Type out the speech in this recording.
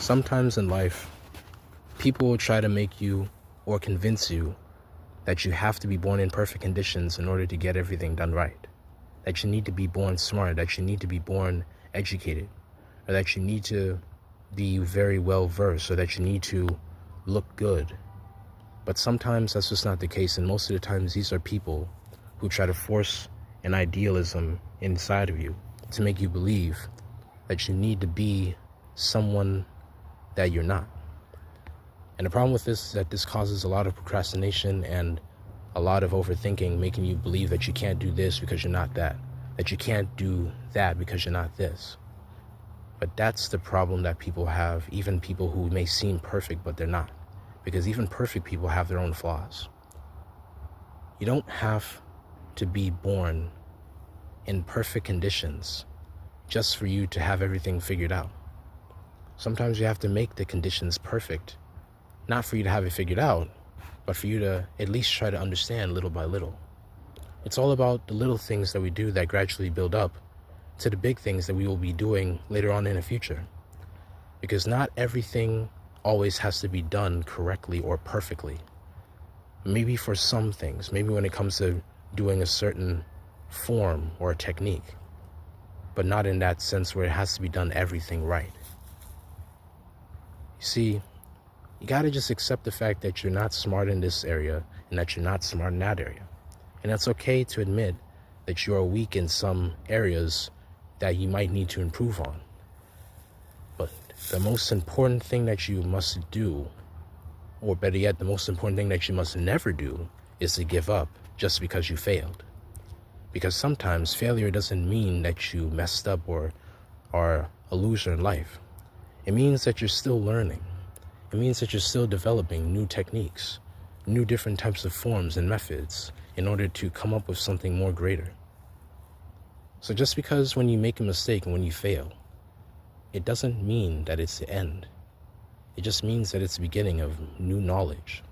Sometimes in life, people will try to make you or convince you that you have to be born in perfect conditions in order to get everything done right. That you need to be born smart, that you need to be born educated, or that you need to be very well versed, or that you need to look good. But sometimes that's just not the case, and most of the times these are people who try to force an idealism inside of you to make you believe that you need to be someone that you're not. And the problem with this is that this causes a lot of procrastination and a lot of overthinking, making you believe that you can't do this because you're not that you can't do that because you're not this. But that's the problem that people have, even people who may seem perfect, but they're not. Because even perfect people have their own flaws. You don't have to be born in perfect conditions just for you to have everything figured out. Sometimes you have to make the conditions perfect, not for you to have it figured out, but for you to at least try to understand little by little. It's all about the little things that we do that gradually build up to the big things that we will be doing later on in the future. Because not everything always has to be done correctly or perfectly. Maybe for some things, maybe when it comes to doing a certain form or a technique, but not in that sense where it has to be done everything right. You see, you gotta just accept the fact that you're not smart in this area and that you're not smart in that area. And it's okay to admit that you are weak in some areas that you might need to improve on. But the most important thing that you must do, or better yet, the most important thing that you must never do, is to give up just because you failed. Because sometimes failure doesn't mean that you messed up or are a loser in life. It means that you're still learning. It means that you're still developing new techniques, new different types of forms and methods in order to come up with something more greater. So just because when you make a mistake and when you fail, it doesn't mean that it's the end. It just means that it's the beginning of new knowledge.